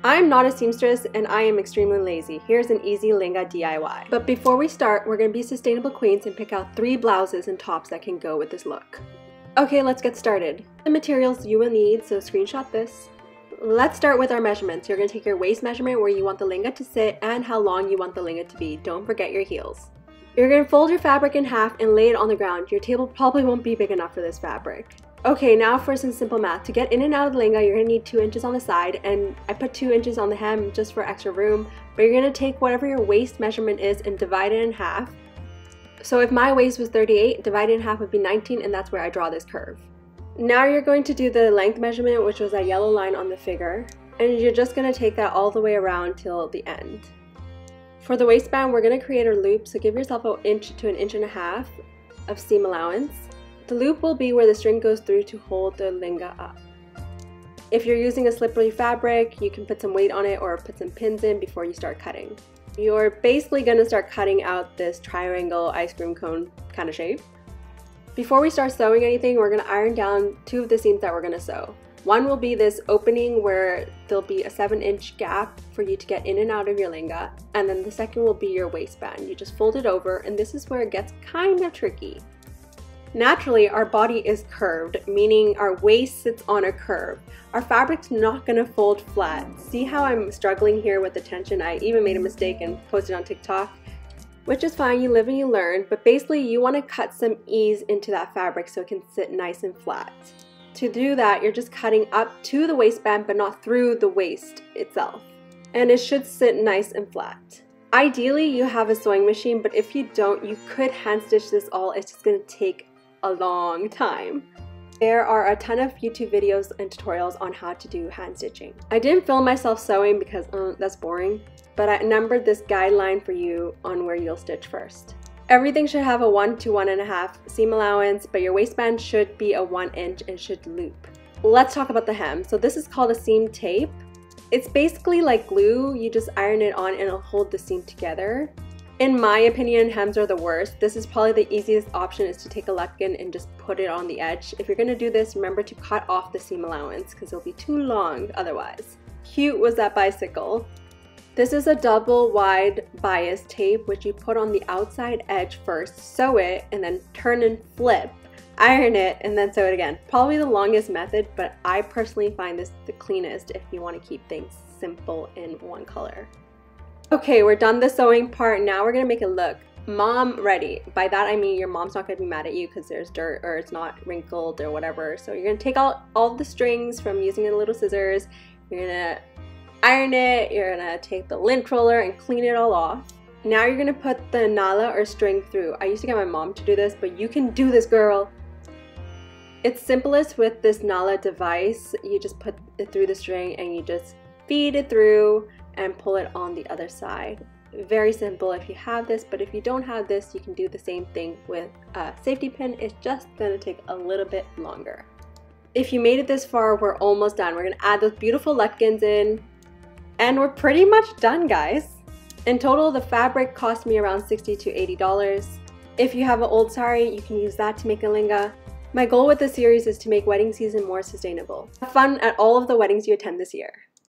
I'm not a seamstress and I am extremely lazy. Here's an easy Lehenga DIY. But before we start, we're going to be sustainable queens and pick out 3 blouses and tops that can go with this look. Okay, let's get started. The materials you will need, so screenshot this. Let's start with our measurements. You're going to take your waist measurement where you want the lehenga to sit and how long you want the lehenga to be. Don't forget your heels. You're going to fold your fabric in half and lay it on the ground. Your table probably won't be big enough for this fabric. Okay, now for some simple math. To get in and out of the lehenga, you're going to need 2 inches on the side, and I put 2 inches on the hem just for extra room, but you're going to take whatever your waist measurement is and divide it in half. So if my waist was 38, divided in half would be 19, and that's where I draw this curve. Now you're going to do the length measurement, which was that yellow line on the figure, and you're just going to take that all the way around till the end. For the waistband, we're going to create a loop, so give yourself an inch to 1.5 inches of seam allowance. The loop will be where the string goes through to hold the lehenga up. If you're using a slippery fabric, you can put some weight on it or put some pins in before you start cutting. You're basically going to start cutting out this triangle ice cream cone kind of shape. Before we start sewing anything, we're going to iron down 2 of the seams that we're going to sew. One will be this opening where there'll be a 7-inch gap for you to get in and out of your lehenga, and then the second will be your waistband. You just fold it over, and this is where it gets kind of tricky. Naturally, our body is curved, meaning our waist sits on a curve. Our fabric's not going to fold flat. See how I'm struggling here with the tension? I even made a mistake and posted on TikTok, which is fine, you live and you learn, but basically you want to cut some ease into that fabric so it can sit nice and flat. To do that, you're just cutting up to the waistband but not through the waist itself. And it should sit nice and flat. Ideally, you have a sewing machine, but if you don't, you could hand stitch this all. It's just going to take a long time. There are a ton of YouTube videos and tutorials on how to do hand stitching. I didn't film myself sewing because that's boring, but I numbered this guideline for you on where you'll stitch first. Everything should have a 1 to 1.5 seam allowance, but your waistband should be a 1 inch and should loop. Let's talk about the hem. So this is called a seam tape. It's basically like glue. You just iron it on and it'll hold the seam together. In my opinion, hems are the worst. This is probably the easiest option, is to take a lepkin and just put it on the edge. If you're going to do this, remember to cut off the seam allowance because it'll be too long otherwise. Cute was that bicycle. This is a double wide bias tape which you put on the outside edge first, sew it, and then turn and flip, iron it, and then sew it again. Probably the longest method, but I personally find this the cleanest if you want to keep things simple in one color. Okay, we're done the sewing part. Now we're gonna make it look mom ready. By that I mean your mom's not gonna be mad at you because there's dirt or it's not wrinkled or whatever. So you're gonna take out all the strings from using a little scissors. You're gonna iron it. You're gonna take the lint roller and clean it all off. Now you're gonna put the nala or string through. I used to get my mom to do this, but you can do this, girl. It's simplest with this nala device. You just put it through the string and you just feed it through and pull it on the other side. Very simple if you have this, but if you don't have this, you can do the same thing with a safety pin. It's just gonna take a little bit longer. If you made it this far, we're almost done. We're gonna add those beautiful lepkins in, and we're pretty much done, guys. In total, the fabric cost me around $60 to $80. If you have an old sari, you can use that to make a lehenga. My goal with this series is to make wedding season more sustainable. Have fun at all of the weddings you attend this year.